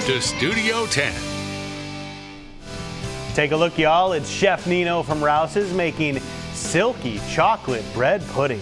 to Studio 10. Take a look, y'all. It's Chef Nino from Rouse's making silky chocolate bread pudding.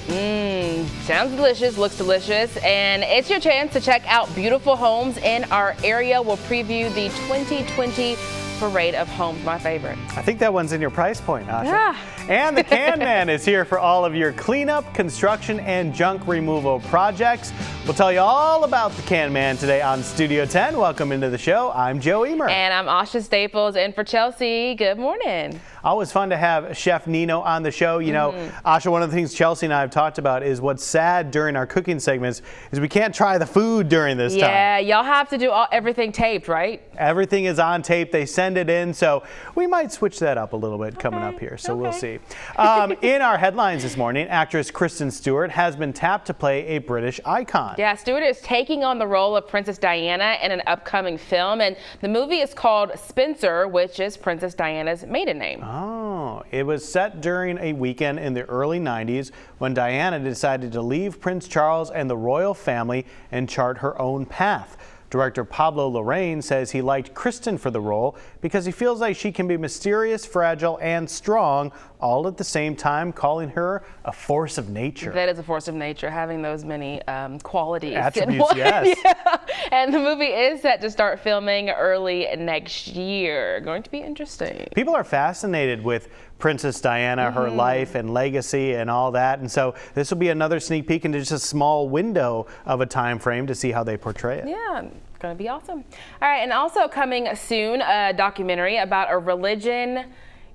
Sounds delicious, looks delicious, and it's your chance to check out beautiful homes in our area. We'll preview the 2020 Parade of Homes, my favorite. I think that one's in your price point, Asha. Yeah. And the Can Man is here for all of your cleanup, construction, and junk removal projects. We'll tell you all about the Can Man today on Studio 10. Welcome into the show. I'm Joe Emer. And I'm Asha Staples in for Chelsea. Good morning. Always fun to have Chef Nino on the show. You know, Asha, one of the things Chelsea and I have talked about is what's sad during our cooking segments is we can't try the food during this time. Yeah, y'all have to do everything taped, right? Everything is on tape. They send it in, so we might switch that up a little bit coming up here, so we'll see. In our headlines this morning, actress Kristen Stewart has been tapped to play a British icon. Yeah, Stewart is taking on the role of Princess Diana in an upcoming film, and the movie is called Spencer, which is Princess Diana's maiden name. Oh, it was set during a weekend in the early 90s when Diana decided to leave Prince Charles and the royal family and chart her own path. Director Pablo Larraín says he liked Kristen for the role because he feels like she can be mysterious, fragile, and strong all at the same time, calling her a force of nature. That is a force of nature, having those many qualities. Attributes, yes. Yeah. And the movie is set to start filming early next year. Going to be interesting. People are fascinated with Princess Diana, her life and legacy and all that. And so this will be another sneak peek into just a small window of a time frame to see how they portray it. Yeah, going to be awesome. All right, and also coming soon, a documentary about a religion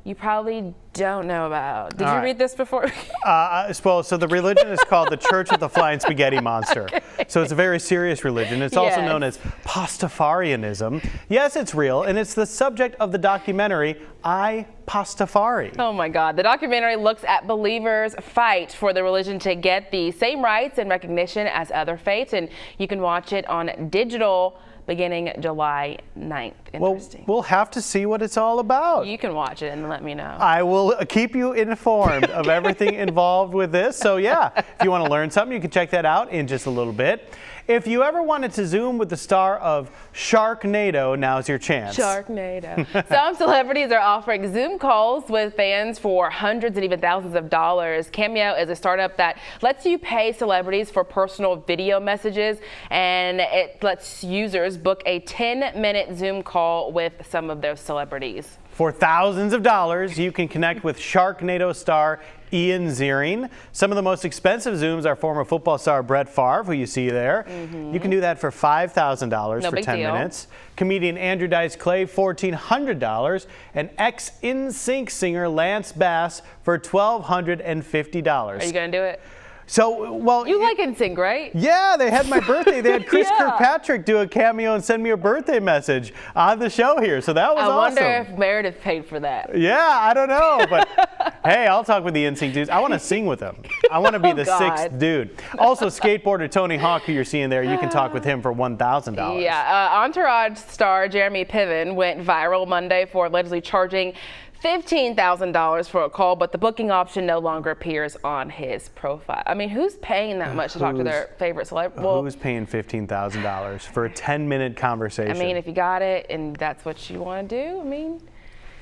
you probably don't know about. Did you read this before? So the religion is called the Church of the Flying Spaghetti Monster. Okay. So it's a very serious religion. It's also known as Pastafarianism. Yes, it's real, and it's the subject of the documentary I, Pastafari. Oh my God. The documentary looks at believers' fight for the religion to get the same rights and recognition as other faiths, and you can watch it on digital beginning July 9th. Interesting. Well, we'll have to see what it's all about. You can watch it and let me know. I will keep you informed of everything involved with this. So yeah, if you want to learn something, you can check that out in just a little bit. If you ever wanted to Zoom with the star of Sharknado, now's your chance. Sharknado. Some celebrities are offering Zoom calls with fans for hundreds and even thousands of dollars. Cameo is a startup that lets you pay celebrities for personal video messages, and it lets users book a 10-minute Zoom call with some of those celebrities. For thousands of dollars, you can connect with Sharknado star Ian Ziering. Some of the most expensive Zooms are former football star Brett Favre, who you see there. You can do that for $5,000 for 10 minutes. Comedian Andrew Dice Clay, $1,400. And ex-NSYNC singer Lance Bass for $1,250. Are you going to do it? So, well, you like NSYNC, right? Yeah, they had my birthday. They had Chris Kirkpatrick do a cameo and send me a birthday message on the show here. So that was awesome. I wonder if Meredith paid for that. Yeah, I don't know, but hey, I'll talk with the NSYNC dudes. I want to sing with them. I want to be the sixth dude. Also, skateboarder Tony Hawk, who you're seeing there, you can talk with him for $1,000. Yeah, Entourage star Jeremy Piven went viral Monday for allegedly charging $15,000 for a call, but the booking option no longer appears on his profile. I mean, who's paying that much to talk to their favorite celebrity? Well, who's paying $15,000 for a 10-minute conversation? I mean, if you got it and that's what you want to do, I mean,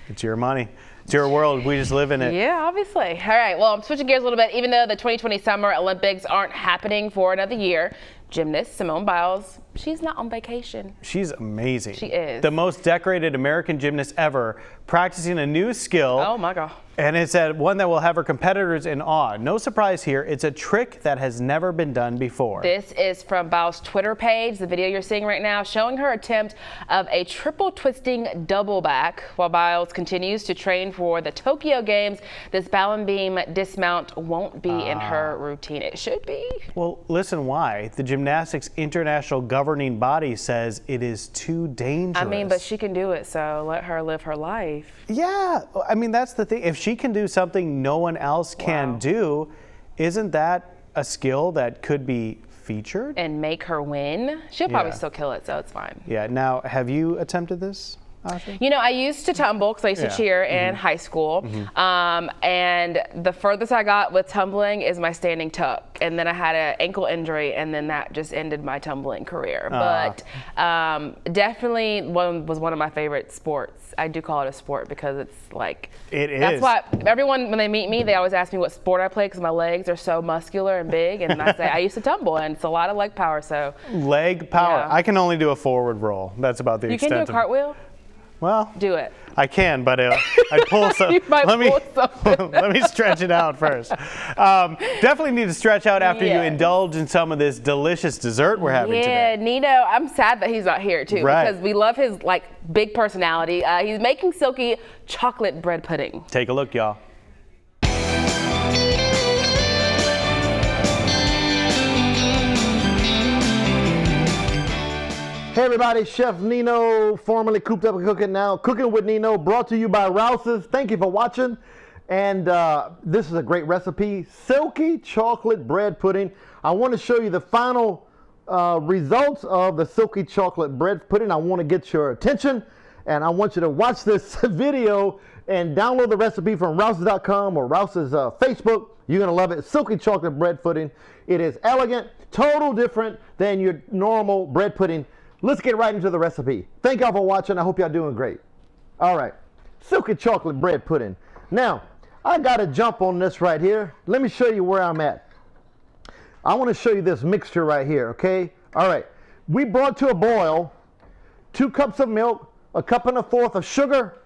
it's your money. It's your world. We just live in it. Yeah, obviously. All right, well, I'm switching gears a little bit. Even though the 2020 Summer Olympics aren't happening for another year, gymnast Simone Biles, she's not on vacation. She's amazing. She is. The most decorated American gymnast ever, practicing a new skill. Oh my God. And it's one that will have her competitors in awe. No surprise here, it's a trick that has never been done before. This is from Biles' Twitter page, the video you're seeing right now, showing her attempt of a triple twisting double back. While Biles continues to train for the Tokyo Games, this balance beam dismount won't be in her routine. It should be. Well, listen why. The Gymnastics International Governing Body says it is too dangerous. I mean, but she can do it, so let her live her life. Yeah, I mean, that's the thing. If she can do something no one else can do, isn't that a skill that could be featured? And make her win? She'll probably still kill it, so it's fine. Yeah, now, have you attempted this? Asha? You know, I used to tumble because I used to cheer in high school. And the furthest I got with tumbling is my standing tuck. And then I had an ankle injury, and then that just ended my tumbling career. But definitely was one of my favorite sports. I do call it a sport because it's like, It is. that's why everyone, when they meet me, they always ask me what sport I play because my legs are so muscular and big. And I say, I used to tumble, and it's a lot of leg power. So Leg power. Yeah. I can only do a forward roll. That's about the you extent can do a of cartwheel? Well, Do it. I can, but I pull some. You might let me pull something. let me stretch it out first. Definitely need to stretch out after you Yes. indulge in some of this delicious dessert we're having Yeah, today. Nino, I'm sad that he's not here too Right. because we love his like big personality. He's making silky chocolate bread pudding. Take a look, y'all. Hey everybody, Chef Nino, formerly Cooped Up and Cooking, now Cooking with Nino, brought to you by Rouse's. Thank you for watching. And this is a great recipe, silky chocolate bread pudding. I want to show you the final results of the silky chocolate bread pudding. I want to get your attention, and I want you to watch this video and download the recipe from Rouses.com or Rouse's Facebook. You're going to love it. Silky chocolate bread pudding. It is elegant, total different than your normal bread pudding. Let's get right into the recipe. Thank y'all for watching. I hope y'all doing great. All right, silky chocolate bread pudding. Now, I got to jump on this right here. Let me show you where I'm at. I want to show you this mixture right here, okay? All right, we brought to a boil 2 cups of milk, 1.25 cups of sugar,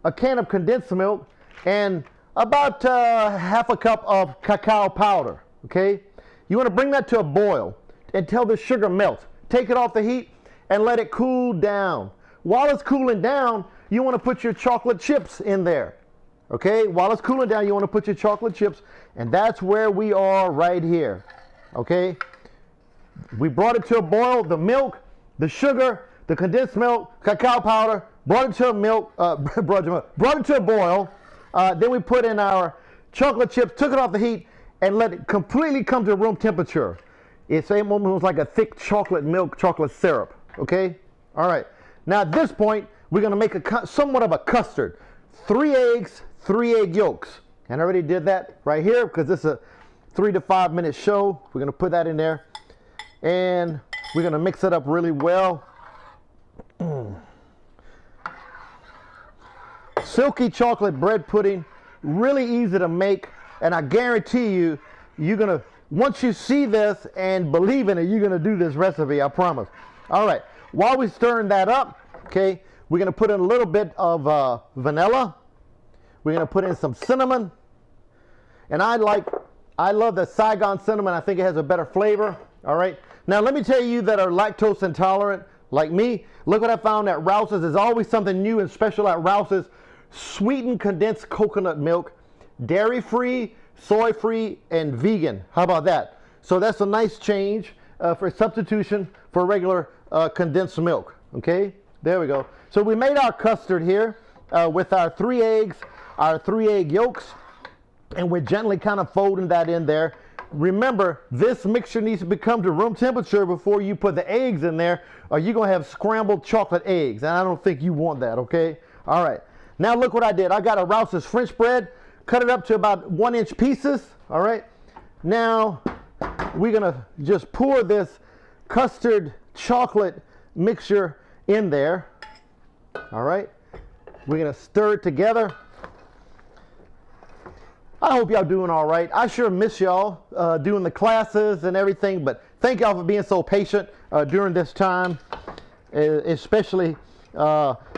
a can of condensed milk, and about 1/2 cup of cacao powder, okay? You want to bring that to a boil until the sugar melts. Take it off the heat and let it cool down. While it's cooling down, you want to put your chocolate chips in there. Okay, while it's cooling down, you want to put your chocolate chips, and that's where we are right here. Okay, we brought it to a boil, the milk, the sugar, the condensed milk, cacao powder, brought it to a boil. Then we put in our chocolate chips, took it off the heat, and let it completely come to room temperature. It's almost like a thick chocolate milk, chocolate syrup. Okay, all right. Now at this point, we're going to make somewhat of a custard. 3 eggs, 3 egg yolks. And I already did that right here because this is a 3 to 5 minute show. We're going to put that in there, and we're going to mix it up really well. Silky chocolate bread pudding, really easy to make, and I guarantee you, you're going to, once you see this and believe in it, you're going to do this recipe, I promise. All right, while we're stirring that up, okay, we're going to put in a little bit of vanilla. We're going to put in some cinnamon. And I love the Saigon cinnamon. I think it has a better flavor. All right, now let me tell you that are lactose intolerant, like me, look what I found at Rouse's. There's always something new and special at Rouse's. Sweetened condensed coconut milk, dairy-free, soy-free, and vegan. How about that? So that's a nice change for substitution for regular condensed milk. Okay, there we go. So we made our custard here with our 3 eggs, our 3 egg yolks, and we're gently kind of folding that in there. Remember, this mixture needs to become to room temperature before you put the eggs in there, or you're going to have scrambled chocolate eggs, and I don't think you want that, okay? All right. Now look what I did. I got a Rouse's French bread, cut it up to about 1-inch pieces, all right? Now, we're going to just pour this custard chocolate mixture in there, all right? We're going to stir it together. I hope y'all doing all right. I sure miss y'all doing the classes and everything, but thank y'all for being so patient during this time, especially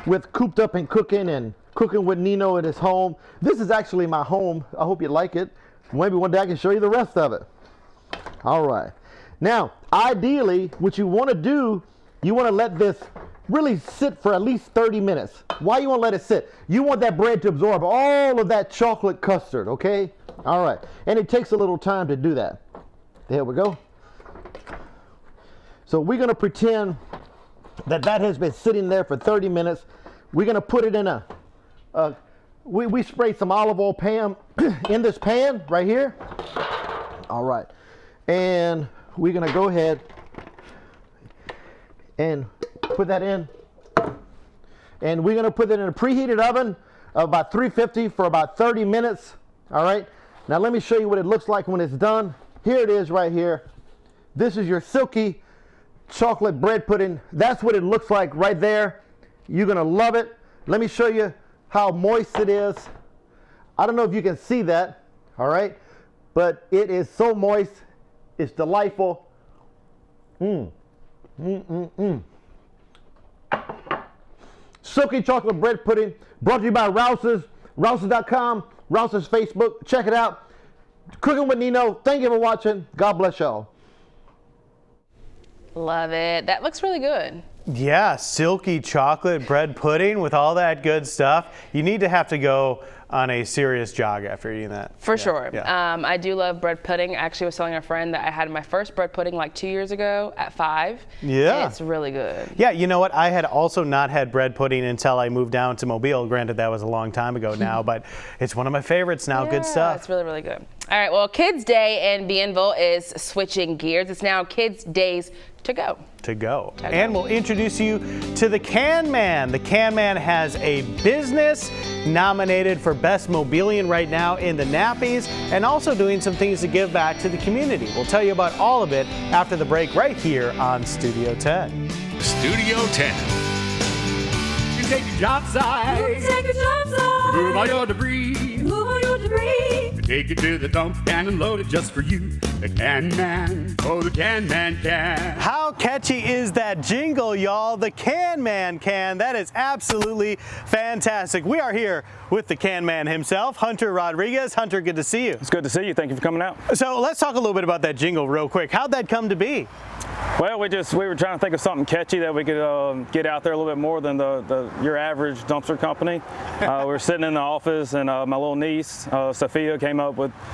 with Cooped Up and Cooking and Cooking with Nino at his home. This is actually my home. I hope you like it. Maybe one day I can show you the rest of it. All right. Now, ideally, what you want to do, you want to let this really sit for at least 30 minutes. Why you want to let it sit? You want that bread to absorb all of that chocolate custard, okay? All right. And it takes a little time to do that. There we go. So we're going to pretend that has been sitting there for 30 minutes. We're going to put it in we sprayed some olive oil pan in this pan right here. All right. And we're going to go ahead and put that in. And we're going to put it in a preheated oven of about 350 for about 30 minutes. All right. Now let me show you what it looks like when it's done. Here it is right here. This is your silky chocolate bread pudding. That's what it looks like right there. You're going to love it. Let me show you how moist it is. I don't know if you can see that. All right. But it is so moist. It's delightful. Silky chocolate bread pudding brought to you by Rouse's. Rouse's.com. Rouse's Facebook. Check it out. Cooking with Nino. Thank you for watching. God bless y'all. Love it. That looks really good. Yeah, silky chocolate bread pudding with all that good stuff. You need to have to go on a serious jog after eating that. For sure. Yeah. I do love bread pudding. I actually was telling a friend that I had my first bread pudding like 2 years ago at 5. Yeah. And it's really good. Yeah, you know what? I had also not had bread pudding until I moved down to Mobile. Granted, that was a long time ago now, but it's one of my favorites now. Good stuff. It's really, really good. All right, well, Kids Day in Bienville is switching gears. It's now Kids Days to go. And we'll introduce you to the Can Man. The Can Man has a business nominated for Best Mobilian right now in the Nappies and also doing some things to give back to the community. We'll tell you about all of it after the break right here on Studio 10. Studio 10. You take your job site. Move all your debris. Take it to the dump can and load it just for you. The Can Man. Oh, the Can Man can. How catchy is that jingle, y'all? The Can Man can. That is absolutely fantastic. We are here with the Can Man himself, Hunter Rodriguez. Hunter, good to see you. It's good to see you. Thank you for coming out. So let's talk a little bit about that jingle real quick. How'd that come to be? Well, we were trying to think of something catchy that we could get out there a little bit more than your average dumpster company. We were sitting in the office, and my little niece, Sophia,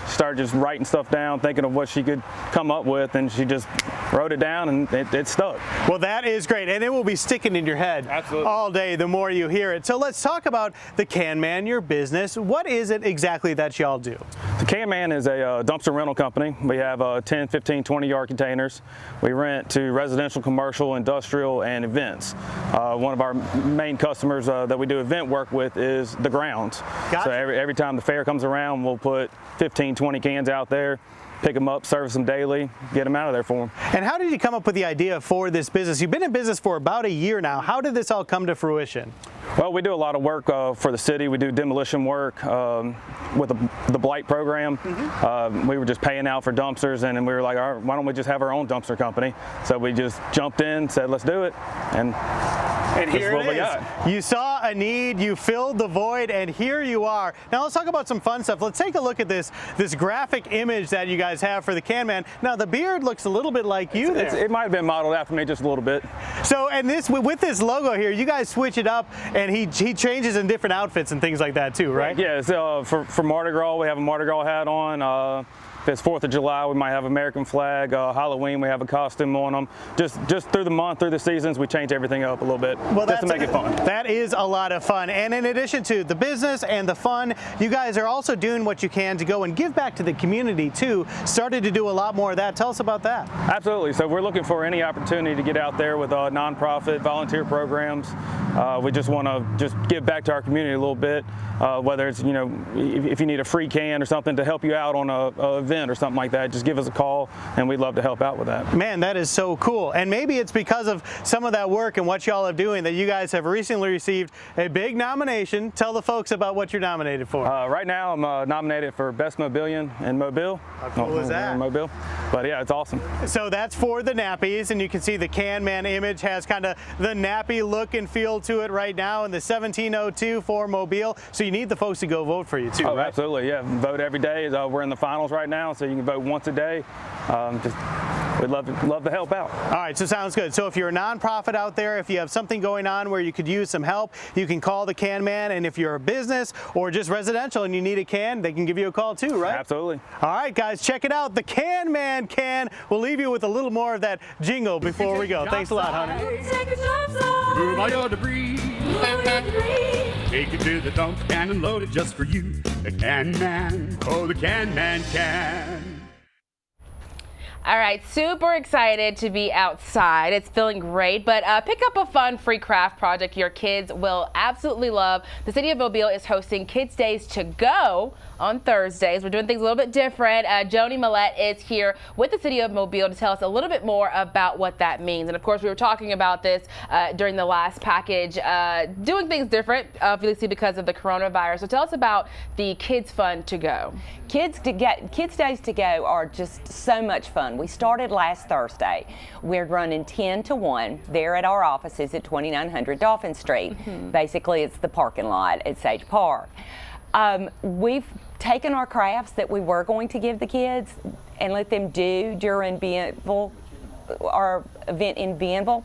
started just writing stuff down, thinking of what she could come up with, and she just wrote it down, and it stuck. Well, that is great, and it will be sticking in your head all day the more you hear it. So let's talk about the Can Man, your business. What is it exactly that y'all do? The Can Man is a dumpster rental company. We have 10, 15, 20-yard containers. We rent to residential, commercial, industrial, and events. One of our main customers that we do event work with is the grounds. Gotcha. So every time the fair comes around, we'll put 15, 20 cans out there, pick them up, service them daily, get them out of there for them. And how did you come up with the idea for this business? You've been in business for about a year now. How did this all come to fruition? Well, we do a lot of work for the city. We do demolition work with the Blight program. We were just paying out for dumpsters, and then we were like, all right, why don't we just have our own dumpster company? So we just jumped in, said, let's do it. And here what it we got. You saw a need, you filled the void, and here you are. Now let's talk about some fun stuff. Let's take a look at this graphic image that you guys have for the Can Man. Now the beard looks a little bit like you there. It might have been modeled after me just a little bit. So, and this with this logo here, you guys switch it up, and he changes in different outfits and things like that too, right? Yeah, so for Mardi Gras, we have a Mardi Gras hat on. If it's 4th of July, we might have American flag. Halloween, we have a costume on them. Just through the month, through the seasons, we change everything up a little bit just to make it fun. That is a lot of fun. And in addition to the business and the fun, you guys are also doing what you can to go and give back to the community too. Started to do a lot more of that. Tell us about that. Absolutely. So we're looking for any opportunity to get out there with nonprofit volunteer programs. We just want to just give back to our community a little bit, whether it's, if you need a free can or something to help you out on a event or something like that, just give us a call, and we'd love to help out with that. Man, that is so cool. And maybe it's because of some of that work and what y'all are doing that you guys have recently received a big nomination. Tell the folks about what you're nominated for. Right now, I'm nominated for Best Mobilian in Mobile. How cool is that? Mobile. But yeah, it's awesome. So that's for the Nappies, and you can see the Can Man image has kind of the nappy look and feel to it right now, and the 1702 for Mobile. So you need the folks to go vote for you too, right? Absolutely, yeah. Vote every day. We're in the finals right now, so you can vote once a day. We'd love to help out. All right, so sounds good. So if you're a nonprofit out there, if you have something going on where you could use some help, you can call the Can Man. And if you're a business or just residential and you need a can, they can give you a call too, right? Absolutely. All right, guys, check it out. The Can Man can. We'll leave you with a little more of that jingle before we go. Thanks a lot, Hunter. Move all your debris. Take it to the dump can and load it just for you. The Can Man. Oh, the Can Man can. All right, super excited to be outside. It's feeling great, but pick up a fun free craft project your kids will absolutely love. The City of Mobile is hosting Kids Days to Go on Thursdays. We're doing things a little bit different. Joni Millette is here with the City of Mobile to tell us a little bit more about what that means. And of course, we were talking about this during the last package, doing things different, obviously because of the coronavirus. So tell us about the Kids Fun to Go. Kids Days to Go are just so much fun. We started last Thursday. We're running 10 to 1 there at our offices at 2900 Dolphin Street. Basically, it's the parking lot at Sage Park. We've taken our crafts that we were going to give the kids and let them do during our event in Bienville,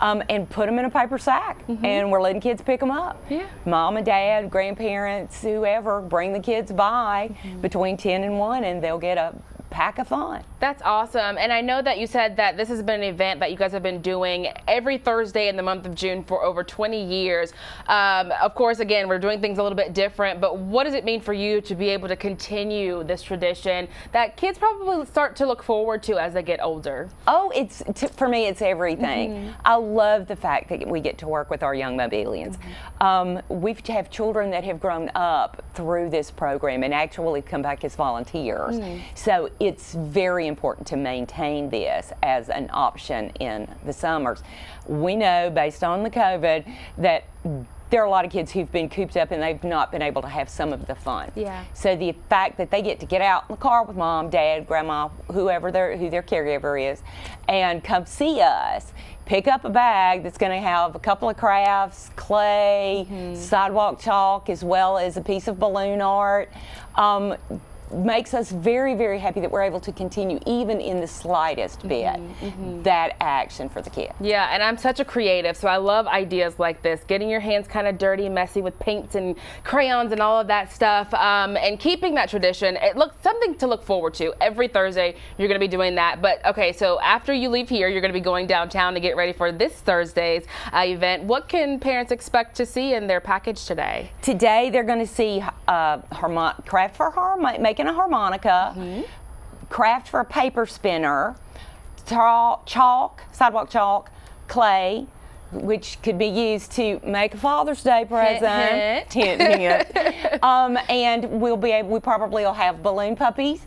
and put them in a paper sack, and we're letting kids pick them up. Yeah. Mom and dad, grandparents, whoever, bring the kids by between 10 and 1, and they'll get a pack of fun. That's awesome. And I know that you said that this has been an event that you guys have been doing every Thursday in the month of June for over 20 years. Of course, again, we're doing things a little bit different, but what does it mean for you to be able to continue this tradition that kids probably start to look forward to as they get older? Oh, for me, it's everything. I love the fact that we get to work with our young Mobilians. We have children that have grown up through this program and actually come back as volunteers. So it's very important to maintain this as an option in the summers. We know, based on the COVID, that there are a lot of kids who've been cooped up and they've not been able to have some of the fun. Yeah. So the fact that they get to get out in the car with mom, dad, grandma, who their caregiver is, and come see us, pick up a bag that's going to have a couple of crafts, clay, sidewalk chalk, as well as a piece of balloon art, makes us very, very happy that we're able to continue, even in the slightest bit, that action for the kids. Yeah, and I'm such a creative, so I love ideas like this, getting your hands kind of dirty, messy with paints and crayons and all of that stuff, and keeping that tradition. It looks something to look forward to. Every Thursday, you're going to be doing that. But okay, so after you leave here, you're going to be going downtown to get ready for this Thursday's event. What can parents expect to see in their package today? Today, they're going to see craft for making a harmonica, craft for a paper spinner, chalk, sidewalk chalk, clay, which could be used to make a Father's Day present. Hint, hint. And we probably will have balloon puppies,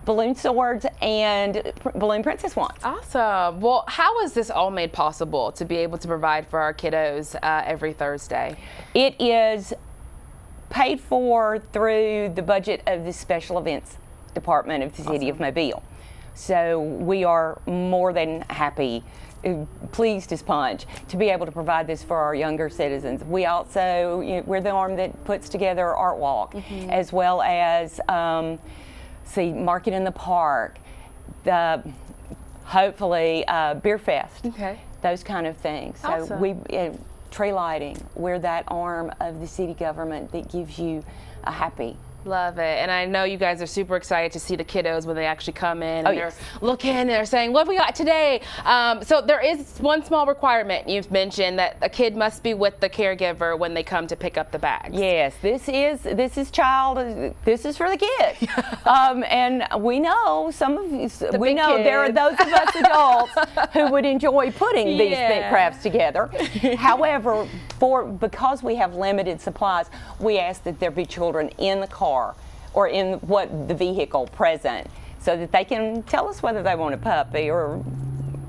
balloon swords, and balloon princess wands. Awesome. Well, how is this all made possible to be able to provide for our kiddos every Thursday? It is paid for through the budget of the special events department of the City of Mobile. So we are more than happy, pleased as punch, to be able to provide this for our younger citizens. We also, we're the arm that puts together Art Walk, as well as Market in the Park, hopefully Beer Fest, those kind of things. Awesome. So tree lighting, we're that arm of the city government that gives you a happy. Love it. And I know you guys are super excited to see the kiddos when they actually come in and they're yes. looking and they're saying, what have we got today? So there is one small requirement you've mentioned, that a kid must be with the caregiver when they come to pick up the bags. Yes, this is for the kids. And we know there are those of us adults who would enjoy putting these big crafts together. However, because we have limited supplies, we ask that there be children in the car or in the vehicle present, so that they can tell us whether they want a puppy or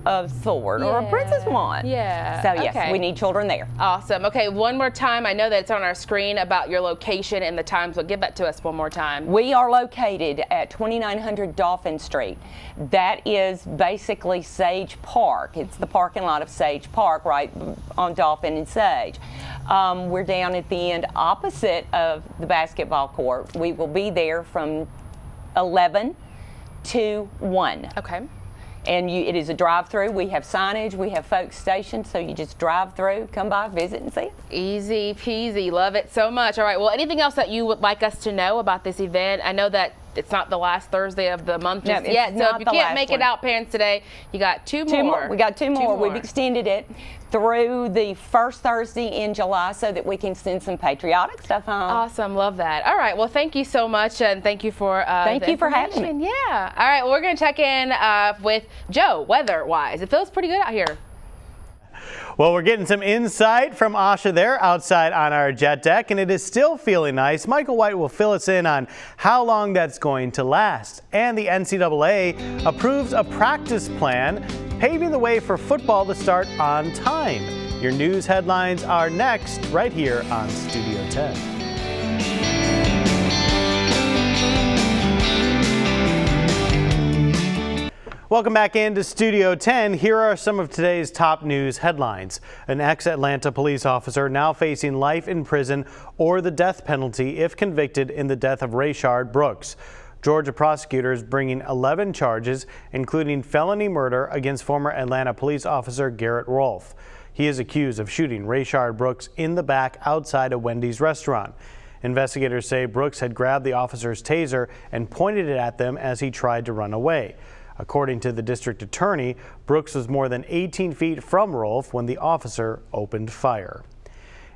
a sword or a princess wand. Yeah. So yes, we need children there. Awesome. Okay, one more time. I know that it's on our screen about your location and the times, but give that to us one more time. We are located at 2900 Dolphin Street. That is basically Sage Park. It's the parking lot of Sage Park, right on Dolphin and Sage. We're down at the end opposite of the basketball court. We will be there from 11 to 1. Okay. And it is a drive-through. We have signage, we have folks stationed, so you just drive through, come by, visit, and see it. Easy peasy. Love it so much. All right, well, anything else that you would like us to know about this event? I know that it's not the last Thursday of the month just yet, so if you can't make it out, parents, today, you got two more. We got two more. We've extended it through the first Thursday in July so that we can send some patriotic stuff home. Awesome. Love that. All right. Well, thank you so much. And thank you for Thank you for having me. Yeah. All right. Well, we're going to check in with Joe, weather-wise. It feels pretty good out here. Well, we're getting some insight from Asha there outside on our jet deck, and it is still feeling nice. Michael White will fill us in on how long that's going to last. And the NCAA approves a practice plan, paving the way for football to start on time. Your news headlines are next, right here on Studio 10. Welcome back into Studio 10. Here are some of today's top news headlines. An ex-Atlanta police officer now facing life in prison or the death penalty if convicted in the death of Rayshard Brooks. Georgia prosecutors bringing 11 charges, including felony murder against former Atlanta police officer Garrett Rolfe. He is accused of shooting Rayshard Brooks in the back outside a Wendy's restaurant. Investigators say Brooks had grabbed the officer's taser and pointed it at them as he tried to run away. According to the district attorney, Brooks was more than 18 feet from Rolfe when the officer opened fire.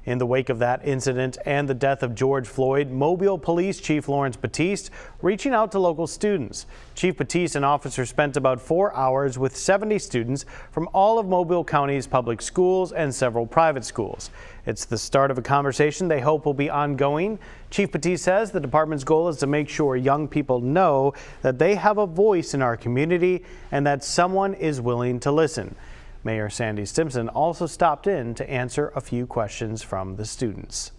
In the wake of that incident and the death of George Floyd, Mobile Police Chief Lawrence Batiste reaching out to local students. Chief Batiste and officers spent about 4 hours with 70 students from all of Mobile County's public schools and several private schools. It's the start of a conversation they hope will be ongoing. Chief Batiste says the department's goal is to make sure young people know that they have a voice in our community and that someone is willing to listen. Mayor Sandy Stimpson also stopped in to answer a few questions from the students.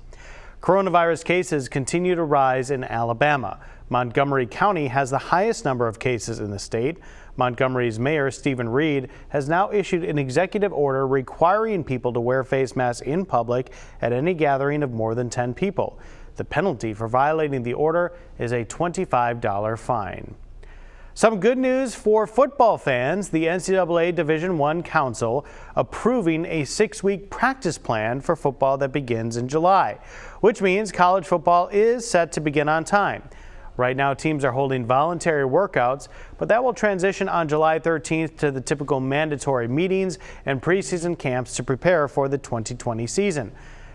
Coronavirus cases continue to rise in Alabama. Montgomery County has the highest number of cases in the state. Montgomery's Mayor Stephen Reed has now issued an executive order requiring people to wear face masks in public at any gathering of more than 10 people. The penalty for violating the order is a $25 fine. Some good news for football fans. The NCAA Division I Council approving a 6-week practice plan for football that begins in July, which means college football is set to begin on time. Right now, teams are holding voluntary workouts, but that will transition on July 13th to the typical mandatory meetings and preseason camps to prepare for the 2020 season.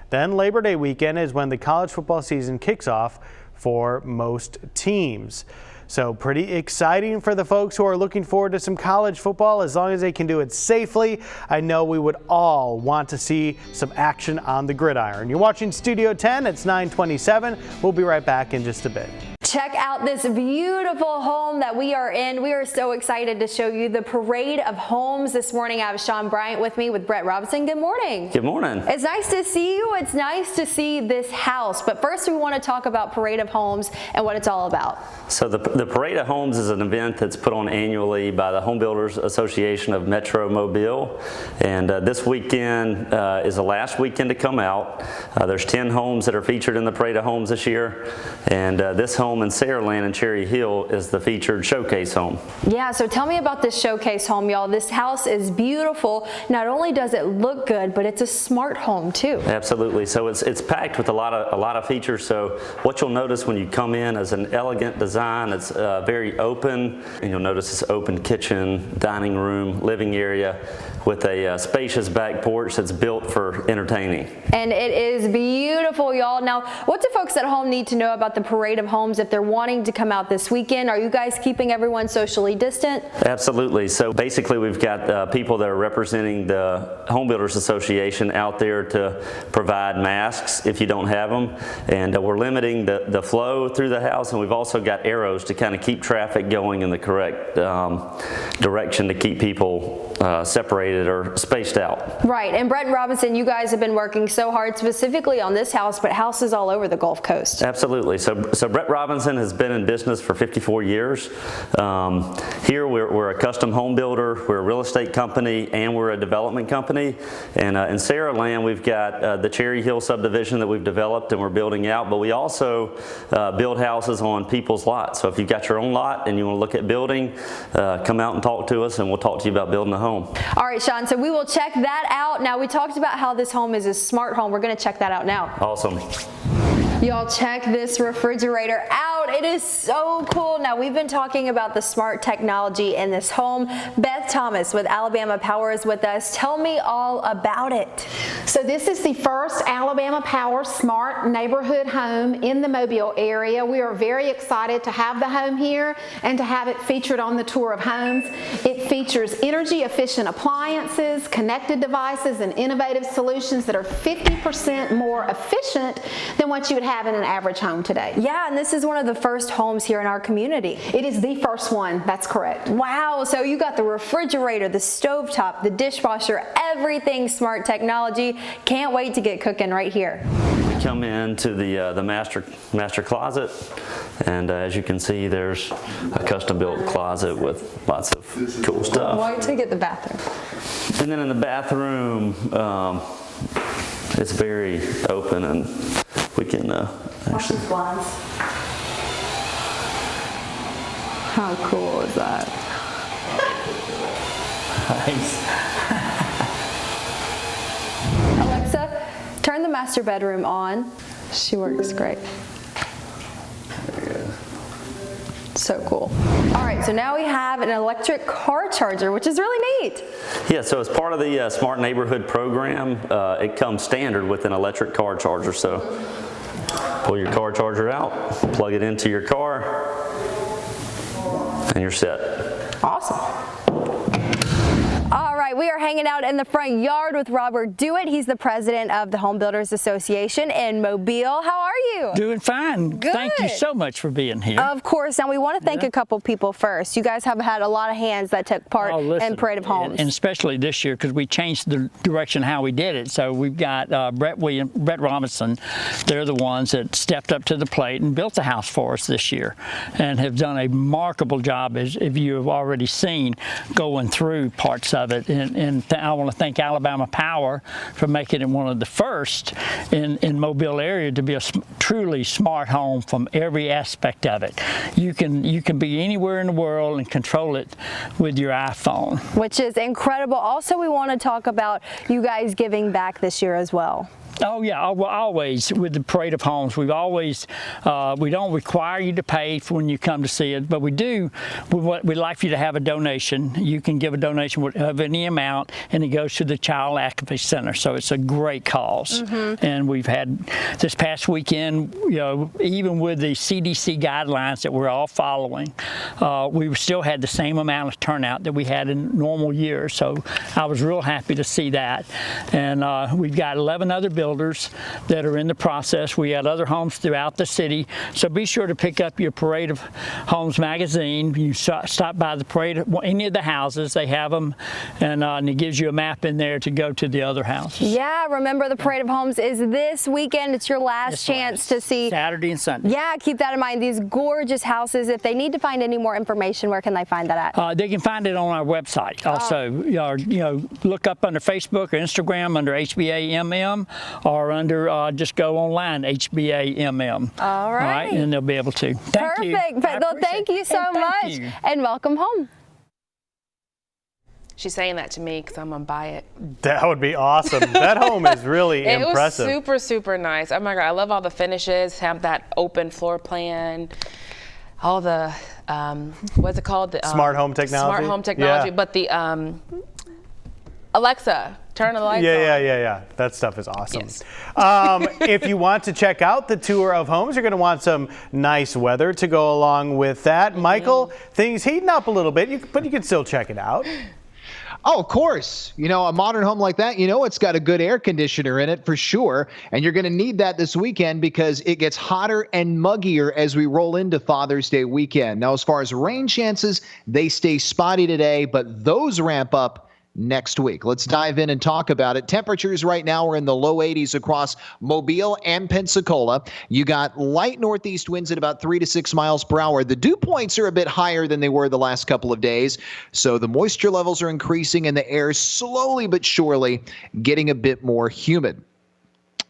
Then Labor Day weekend is when the college football season kicks off for most teams. So pretty exciting for the folks who are looking forward to some college football, as long as they can do it safely. I know we would all want to see some action on the gridiron. You're watching Studio 10. It's 9:27. We'll be right back in just a bit. Check out this beautiful home that we are in. We are so excited to show you the parade of homes this morning. I have Sean Bryant with me with Brett Robinson. Good morning. Good morning. It's nice to see you. It's nice to see this house. But first we want to talk about Parade of Homes and what it's all about. So the Parade of Homes is an event that's put on annually by the Home Builders Association of Metro Mobile. And this weekend is the last weekend to come out. There's 10 homes that are featured in the Parade of Homes this year. And this home in Saraland and Cherry Hill is the featured showcase home. Yeah, so tell me about this showcase home, y'all. This house is beautiful. Not only does it look good, but it's a smart home too. Absolutely. So it's packed with a lot of features. So what you'll notice when you come in is an elegant design. It's very open, and you'll notice this open kitchen, dining room, living area with a spacious back porch that's built for entertaining. And it is beautiful, y'all. Now, what do folks at home need to know about the Parade of Homes if they're wanting to come out this weekend? Are you guys keeping everyone socially distant? Absolutely. So basically we've got people that are representing the Home Builders Association out there to provide masks if you don't have them. And we're limiting the flow through the house, and we've also got arrows to kind of keep traffic going in the correct direction to keep people separated or spaced out. Right. And Brett Robinson, you guys have been working so hard specifically on this house, but houses all over the Gulf Coast. Absolutely. So Brett Robinson has been in business for 54 years. Here we're a custom home builder, we're a real estate company, and we're a development company. And in Saraland, we've got the Cherry Hill subdivision that we've developed and we're building out, but we also build houses on people's lots. So if you've got your own lot and you want to look at building, come out and talk to us and we'll talk to you about building a home. All right, Sean, so we will check that out. Now, we talked about how this home is a smart home. We're going to check that out now. Awesome. Y'all, check this refrigerator out. It is so cool. Now, we've been talking about the smart technology in this home. Beth Thomas with Alabama Power is with us. Tell me all about it. So this is the first Alabama Power smart neighborhood home in the Mobile area. We are very excited to have the home here and to have it featured on the tour of homes. It features energy efficient appliances, connected devices, and innovative solutions that are 50% more efficient than what you would have in an average home today. Yeah, and this is one of the first homes here in our community. It is the first one, that's correct. Wow, so you got the refrigerator, the stovetop, the dishwasher, everything smart technology. Can't wait to get cooking right here. We come into the master closet, and as you can see, there's a custom-built closet with lots of cool stuff. Wait to get the bathroom. And then in the bathroom, it's very open, and we can actually. How cool is that? Nice. Alexa, turn the master bedroom on. She works great. So cool. All right, so now we have an electric car charger, which is really neat. Yeah, so as part of the Smart Neighborhood program, it comes standard with an electric car charger. So pull your car charger out, plug it into your car, and you're set. Awesome. All right, we are hanging out in the front yard with Robert Dewitt. He's the president of the Home Builders Association in Mobile. How are you? Doing fine. Good. Thank you so much for being here. Of course. Now, we want to thank a couple people first. You guys have had a lot of hands that took part in Parade of Homes. And especially this year, because we changed the direction how we did it. So we've got Brett Robinson. They're the ones that stepped up to the plate and built the house for us this year and have done a remarkable job, as if you have already seen, going through parts of it. And I want to thank Alabama Power for making it one of the first in Mobile area to be a truly smart home from every aspect of it. You can be anywhere in the world and control it with your iPhone. Which is incredible. Also, we want to talk about you guys giving back this year as well. Oh yeah, always with the Parade of Homes. We've always, we don't require you to pay for when you come to see it, but we do. We'd like for you to have a donation. You can give a donation of any amount, and it goes to the Child Advocacy Center. So it's a great cause. Mm-hmm. And we've had this past weekend, you know, even with the CDC guidelines that we're all following, we still had the same amount of turnout that we had in normal years. So I was real happy to see that. And we've got 11 other builders that are in the process. We had other homes throughout the city, so be sure to pick up your Parade of Homes magazine. You stop by the Parade of any of the houses, they have them, and it gives you a map in there to go to the other houses. Yeah, remember the Parade of Homes is this weekend. It's your last chance to see Saturday and Sunday. Yeah, keep that in mind. These gorgeous houses. If they need to find any more information, where can they find that at? They can find it on our website. Also, you know, look up under Facebook or Instagram under HBAMM, or under just go online HBAMM. All right. And they'll be able to. Perfect. Well, thank you so much, and welcome home. She's saying that to me because I'm gonna buy it. That would be awesome. That home is really impressive. It was super nice. Oh my God, I love all the finishes. Have that open floor plan. All the what's it called? The, smart home technology. Smart home technology. Yeah. But the Alexa, turn the lights on. Yeah. That stuff is awesome. Yes. If you want to check out the tour of homes, you're going to want some nice weather to go along with that. Michael, things heating up a little bit, but you can still check it out. Oh, of course. You know, a modern home like that, you know, it's got a good air conditioner in it for sure. And you're going to need that this weekend because it gets hotter and muggier as we roll into Father's Day weekend. Now, as far as rain chances, they stay spotty today, but those ramp up next week. Let's dive in and talk about it. Temperatures right now are in the low 80s across Mobile and Pensacola. You got light northeast winds at about 3 to 6 miles per hour. The dew points are a bit higher than they were the last couple of days, so the moisture levels are increasing and the air is slowly but surely getting a bit more humid.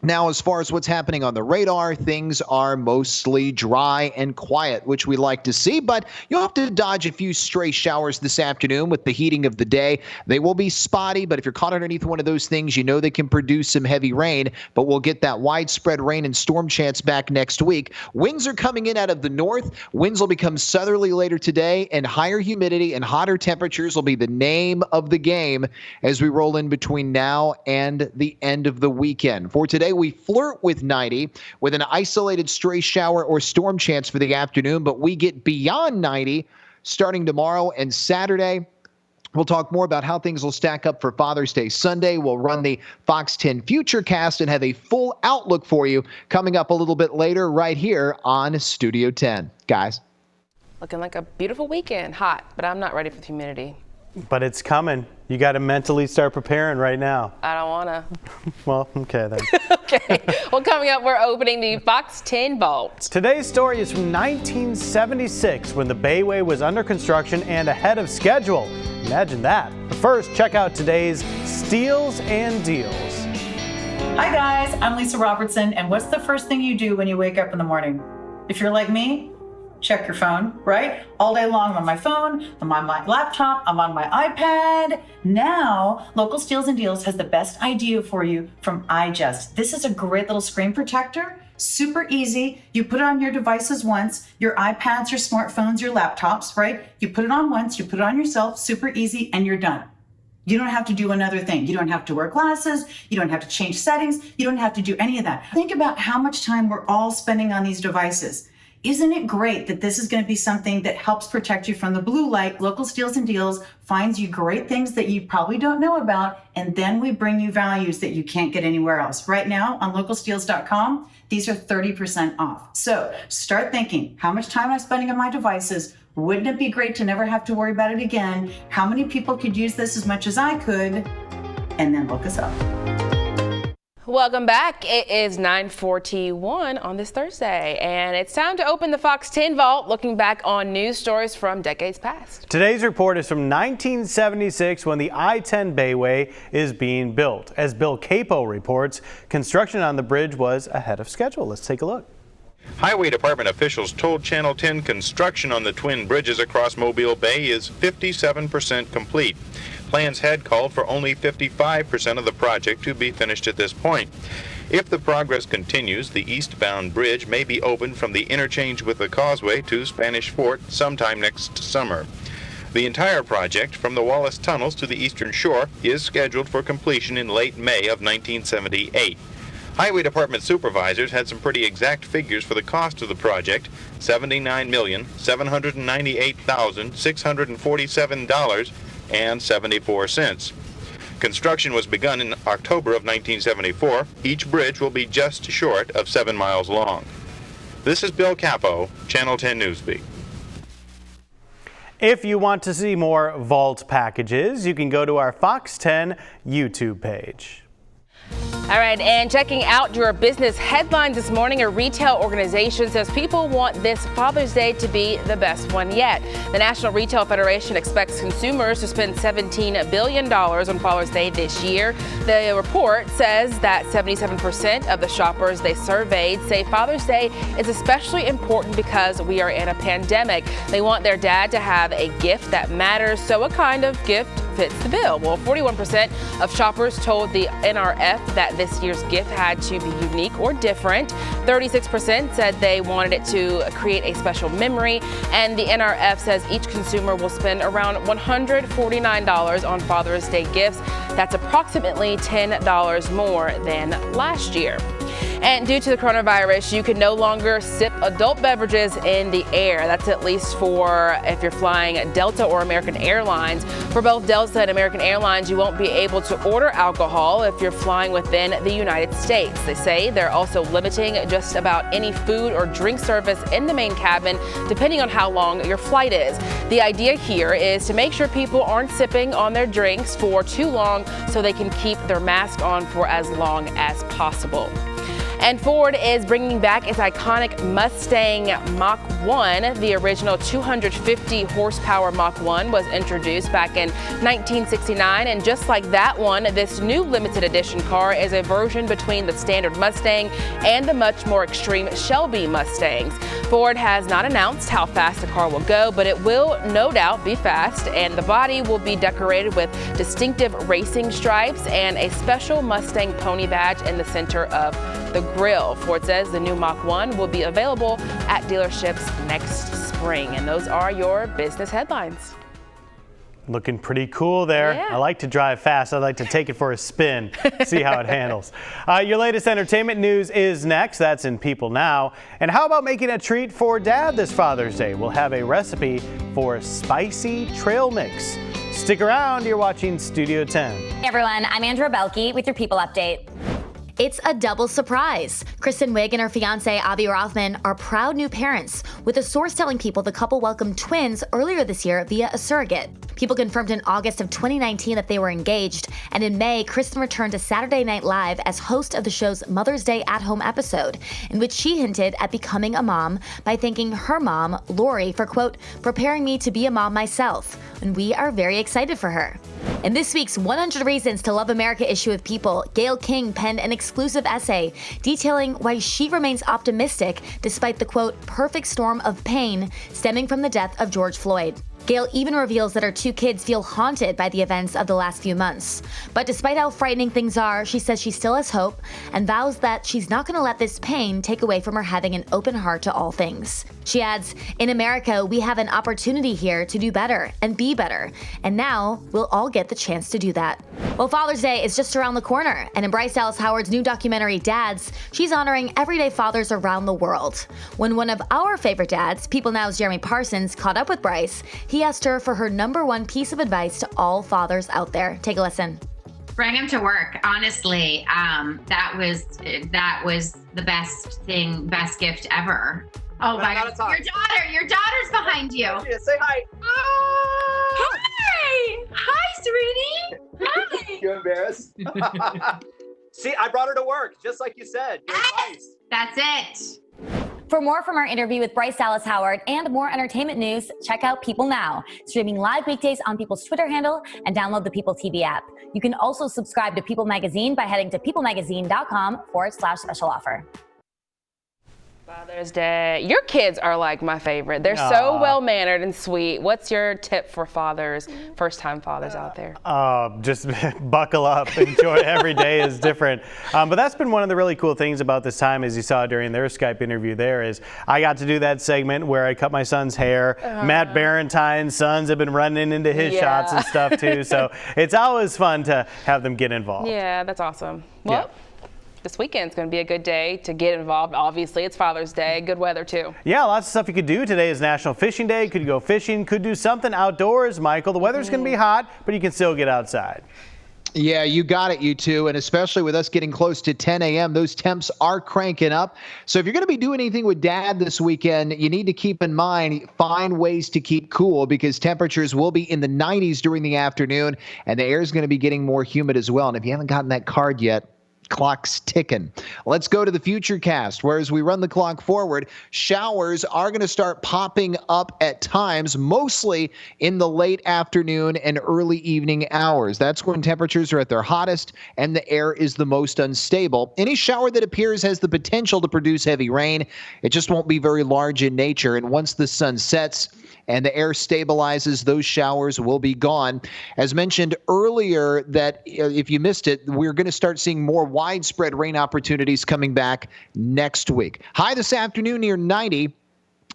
Now, as far as what's happening on the radar, things are mostly dry and quiet, which we like to see, but you'll have to dodge a few stray showers this afternoon with the heating of the day. They will be spotty, but if you're caught underneath one of those things, you know they can produce some heavy rain, but we'll get that widespread rain and storm chance back next week. Winds are coming in out of the north. Winds will become southerly later today, and higher humidity and hotter temperatures will be the name of the game as we roll in between now and the end of the weekend. For today, we flirt with 90 with an isolated stray shower or storm chance for the afternoon, but we get beyond 90 starting tomorrow and Saturday. We'll talk more about how things will stack up for Father's Day Sunday. We'll run the Fox 10 Futurecast and have a full outlook for you coming up a little bit later right here on Studio 10. Guys. Looking like a beautiful weekend. Hot, but I'm not ready for the humidity. But it's coming. You got to mentally start preparing right now. I don't want to. Well, okay then. Okay. Well, coming up, we're opening the Fox 10 Vault. Today's story is from 1976 when the Bayway was under construction and ahead of schedule. Imagine that. But first, check out today's Steals and Deals. Hi guys, I'm Lisa Robertson, and what's the first thing you do when you wake up in the morning? If you're like me, check your phone, right? All day long I'm on my phone, I'm on my laptop, I'm on my iPad. Now, Local Steals and Deals has the best idea for you from iJust. This is a great little screen protector, super easy. You put it on your devices once, your iPads, your smartphones, your laptops, right? You put it on once, you put it on yourself, super easy, and you're done. You don't have to do another thing. You don't have to wear glasses. You don't have to change settings. You don't have to do any of that. Think about how much time we're all spending on these devices. Isn't it great that this is going to be something that helps protect you from the blue light? Local Steals and Deals finds you great things that you probably don't know about, and then we bring you values that you can't get anywhere else. Right now on localsteals.com, these are 30% off. So start thinking, how much time am I spending on my devices? Wouldn't it be great to never have to worry about it again? How many people could use this as much as I could? And then look us up. Welcome back. It is 9:41 on this Thursday, and it's time to open the Fox 10 Vault, looking back on news stories from decades past. Today's report is from 1976 when the I-10 Bayway is being built. As Bill Capo reports, construction on the bridge was ahead of schedule. Let's take a look. Highway Department officials told Channel 10 construction on the twin bridges across Mobile Bay is 57% complete. Plans had called for only 55% of the project to be finished at this point. If the progress continues, the eastbound bridge may be opened from the interchange with the causeway to Spanish Fort sometime next summer. The entire project, from the Wallace Tunnels to the eastern shore, is scheduled for completion in late May of 1978. Highway Department supervisors had some pretty exact figures for the cost of the project: $79,798,647.74. Construction was begun in October of 1974. Each bridge will be just short of 7 miles long. This is Bill Capo, Channel 10 Newsbeat. If you want to see more Vault packages, you can go to our Fox 10 YouTube page. All right, and checking out your business headlines this morning, a retail organization says people want this Father's Day to be the best one yet. The National Retail Federation expects consumers to spend $17 billion on Father's Day this year. The report says that 77% of the shoppers they surveyed say Father's Day is especially important because we are in a pandemic. They want their dad to have a gift that matters, so what kind of gift fits the bill? Well, 41% of shoppers told the NRF that this year's gift had to be unique or different. 36% said they wanted it to create a special memory, and the NRF says each consumer will spend around $149 on Father's Day gifts. That's approximately $10 more than last year. And due to the coronavirus, you can no longer sip adult beverages in the air. That's at least for if you're flying Delta or American Airlines. For both Delta and American Airlines, you won't be able to order alcohol if you're flying within the United States. They say they're also limiting just about any food or drink service in the main cabin, depending on how long your flight is. The idea here is to make sure people aren't sipping on their drinks for too long so they can keep their mask on for as long as possible. And Ford is bringing back its iconic Mustang Mach-1. The original 250 horsepower Mach-1 was introduced back in 1969, and just like that one, this new limited edition car is a version between the standard Mustang and the much more extreme Shelby Mustangs. Ford has not announced how fast the car will go, but it will no doubt be fast, and the body will be decorated with distinctive racing stripes and a special Mustang pony badge in the center of the grille. Ford says the new Mach-1 will be available at dealerships next spring. And those are your business headlines. Looking pretty cool there. Yeah. I like to drive fast. I'd like to take it for a spin, see how it handles. Your latest entertainment news is next. That's in People Now. And how about making a treat for Dad this Father's Day? We'll have a recipe for spicy trail mix. Stick around. You're watching Studio 10. Hey everyone, I'm Andrea Belke with your People Update. It's a double surprise. Kristen Wiig and her fiance, Avi Rothman, are proud new parents, with a source telling People the couple welcomed twins earlier this year via a surrogate. People confirmed in August of 2019 that they were engaged, and in May, Kristen returned to Saturday Night Live as host of the show's Mother's Day at-home episode, in which she hinted at becoming a mom by thanking her mom, Lori, for, quote, preparing me to be a mom myself, and we are very excited for her. In this week's 100 Reasons to Love America issue of People, Gayle King penned an exclusive essay detailing why she remains optimistic despite the, quote, perfect storm of pain stemming from the death of George Floyd. Gayle even reveals that her two kids feel haunted by the events of the last few months. But despite how frightening things are, she says she still has hope and vows that she's not going to let this pain take away from her having an open heart to all things. She adds, in America, we have an opportunity here to do better and be better. And now we'll all get the chance to do that. Well, Father's Day is just around the corner. And in Bryce Dallas Howard's new documentary, Dads, she's honoring everyday fathers around the world. When one of our favorite dads, People Now's Jeremy Parsons, caught up with Bryce, he asked her for her #1 piece of advice to all fathers out there. Take a listen. Bring him to work. Honestly, that was the best gift ever. Oh my God! Your daughter's behind you. Say hi. Hi, sweetie. Hi. You embarrassed? See, I brought her to work, just like you said. Your advice. That's it. For more from our interview with Bryce Dallas Howard and more entertainment news, check out People Now, streaming live weekdays on People's Twitter handle and download the People TV app. You can also subscribe to People Magazine by heading to peoplemagazine.com/special offer. Father's Day. Your kids are like my favorite. They're so well-mannered and sweet. What's your tip for fathers, first-time fathers out there? Just buckle up. Enjoy. Every day is different. But that's been one of the really cool things about this time, as you saw during their Skype interview there, is I got to do that segment where I cut my son's hair. Matt Barentine's sons have been running into his shots and stuff too. So it's always fun to have them get involved. Yeah, that's awesome. Well, this weekend's going to be a good day to get involved. Obviously, it's Father's Day. Good weather, too. Yeah, lots of stuff you could do. Today is National Fishing Day. Could go fishing. Could do something outdoors, Michael. The weather's going to be hot, but you can still get outside. Yeah, you got it, you two. And especially with us getting close to 10 a.m., those temps are cranking up. So if you're going to be doing anything with Dad this weekend, you need to keep in mind, find ways to keep cool, because temperatures will be in the 90s during the afternoon, and the air is going to be getting more humid as well. And if you haven't gotten that card yet, clock's ticking. Let's go to the Futurecast, where as we run the clock forward, showers are going to start popping up at times, mostly in the late afternoon and early evening hours. That's when temperatures are at their hottest and the air is the most unstable. Any shower that appears has the potential to produce heavy rain. It just won't be very large in nature. And once the sun sets and the air stabilizes, those showers will be gone. As mentioned earlier, that if you missed it, we're going to start seeing more widespread rain opportunities coming back next week. High this afternoon near 90.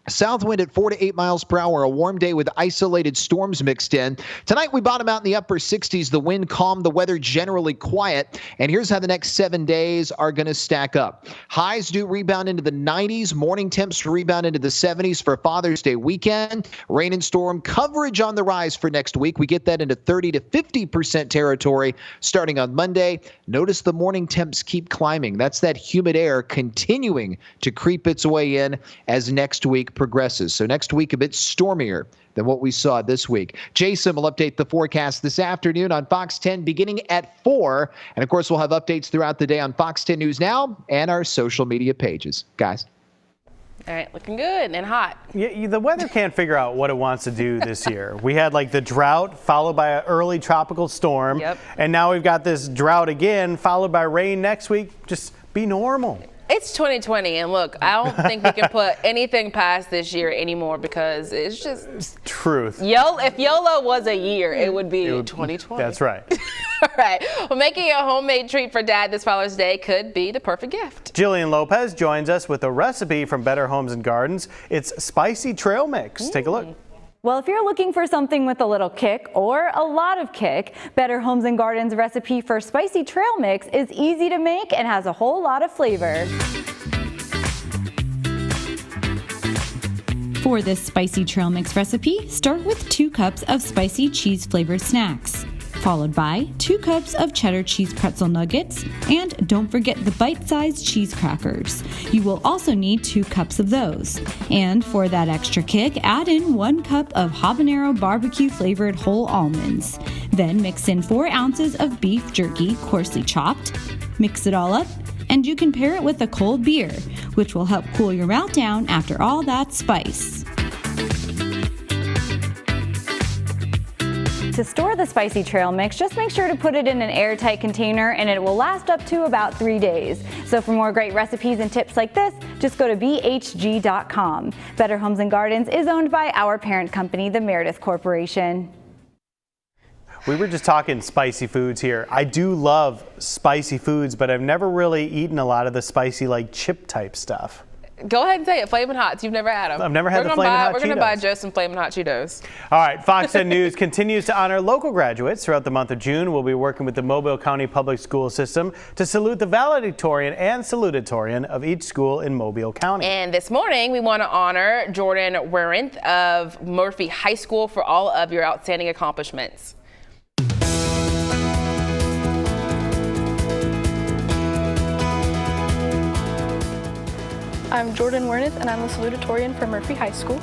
South wind at 4 to 8 miles per hour, a warm day with isolated storms mixed in. Tonight we bottom out in the upper 60s. The wind calm, the weather generally quiet. And here's how the next 7 days are going to stack up. Highs do rebound into the 90s. Morning temps rebound into the 70s for Father's Day weekend. Rain and storm coverage on the rise for next week. We get that into 30 to 50% territory starting on Monday. Notice the morning temps keep climbing. That's that humid air continuing to creep its way in as next week progresses. So next week a bit stormier than what we saw this week. Jason will update the forecast this afternoon on Fox 10 beginning at 4. And of course, we'll have updates throughout the day on Fox 10 News Now and our social media pages. Guys. All right, looking good and hot. Yeah, the weather can't figure out what it wants to do this year. We had like the drought followed by an early tropical storm. Yep. And now we've got this drought again followed by rain next week. Just be normal. It's 2020, and look, I don't think we can put anything past this year anymore because it's just truth. If YOLO was a year, it would be 2020. That's right. All right. Well, making a homemade treat for Dad this Father's Day could be the perfect gift. Jillian Lopez joins us with a recipe from Better Homes and Gardens. It's spicy trail mix. Take a look. Well, if you're looking for something with a little kick or a lot of kick, Better Homes and Gardens recipe for spicy trail mix is easy to make and has a whole lot of flavor. For this spicy trail mix recipe, start with 2 cups of spicy cheese flavored snacks, followed by 2 cups of cheddar cheese pretzel nuggets, and don't forget the bite-sized cheese crackers. You will also need 2 cups of those. And for that extra kick, add in 1 cup of habanero barbecue flavored whole almonds. Then mix in 4 ounces of beef jerky coarsely chopped. Mix it all up, and you can pair it with a cold beer, which will help cool your mouth down after all that spice. To store the spicy trail mix, just make sure to put it in an airtight container and it will last up to about 3 days. So for more great recipes and tips like this, just go to BHG.com. Better Homes and Gardens is owned by our parent company, the Meredith Corporation. We were just talking spicy foods here. I do love spicy foods, but I've never really eaten a lot of the spicy like chip type stuff. Go ahead and say it, Flamin' Hots. You've never had them. I've never had the Flamin' Hot We're going to Cheetos. buy Joe some Flamin' Hot Cheetos. All right, Fox 10 News continues to honor local graduates throughout the month of June. We'll be working with the Mobile County Public School System to salute the valedictorian and salutatorian of each school in Mobile County. And this morning, we want to honor Jordan Warinth of Murphy High School for all of your outstanding accomplishments. I'm Jordan Wernath, and I'm the salutatorian for Murphy High School.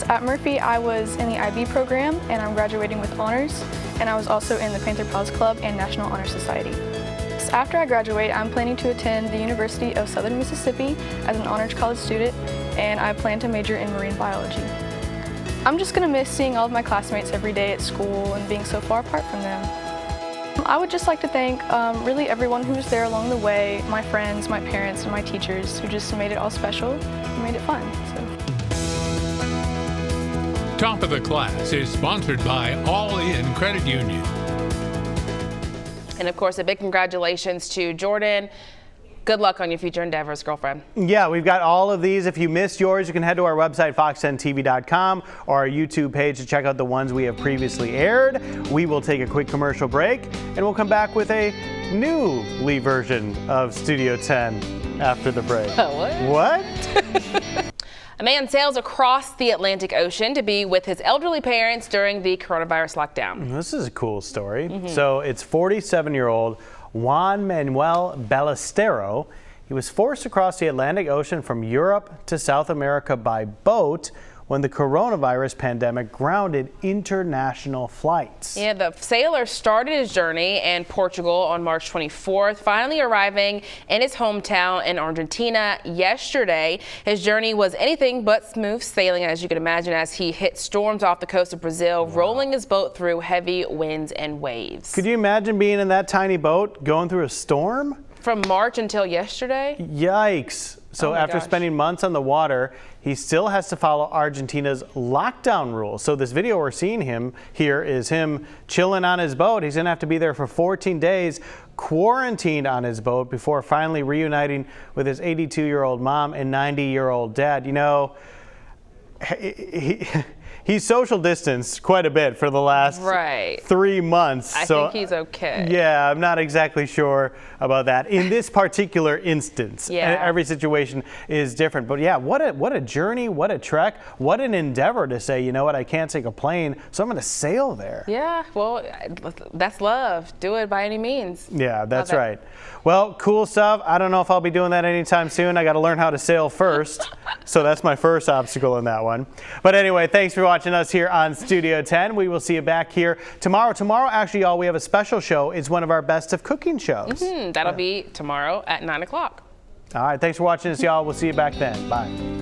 At Murphy, I was in the IB program, and I'm graduating with honors, and I was also in the Panther Pals Club and National Honor Society. So after I graduate, I'm planning to attend the University of Southern Mississippi as an honors college student, and I plan to major in marine biology. I'm just going to miss seeing all of my classmates every day at school and being so far apart from them. I would just like to thank really everyone who was there along the way, my friends, my parents, and my teachers who just made it all special and made it fun. Top of the Class is sponsored by All In Credit Union. And of course, a big congratulations to Jordan. Good luck on your future endeavors, girlfriend. Yeah, we've got all of these. If you missed yours, you can head to our website, fox10tv.com, or our YouTube page to check out the ones we have previously aired. We will take a quick commercial break, and we'll come back with a new Lee version of Studio 10 after the break. What? A man sails across the Atlantic Ocean to be with his elderly parents during the coronavirus lockdown. This is a cool story. So it's 47-year-old Juan Manuel Ballestero. He was forced across the Atlantic Ocean from Europe to South America by boat when the coronavirus pandemic grounded international flights. Yeah, the sailor started his journey in Portugal on March 24th, finally arriving in his hometown in Argentina yesterday. His journey was anything but smooth sailing, as you can imagine, as he hit storms off the coast of Brazil, rolling his boat through heavy winds and waves. Could you imagine being in that tiny boat going through a storm? From March until yesterday? Yikes. So after spending months on the water, he still has to follow Argentina's lockdown rules. So this video we're seeing him here is him chilling on his boat. He's going to have to be there for 14 days, quarantined on his boat before finally reuniting with his 82-year-old mom and 90-year-old dad. You know, He's social distanced quite a bit for the last 3 months. I think he's okay. Yeah, I'm not exactly sure about that. In this particular instance, every situation is different. But yeah, what a journey, what a trek, what an endeavor to say, you know what, I can't take a plane, so I'm going to sail there. Yeah, well, that's love. Do it by any means. Yeah, that's right. Well, cool stuff. I don't know if I'll be doing that anytime soon. I got to learn how to sail first. So that's my first obstacle in that one. But anyway, thanks for watching us here on Studio 10. We will see you back here tomorrow. Tomorrow, actually, y'all, we have a special show. It's one of our best of cooking shows. That'll be tomorrow at 9 o'clock. All right, thanks for watching us, y'all. We'll see you back then. Bye.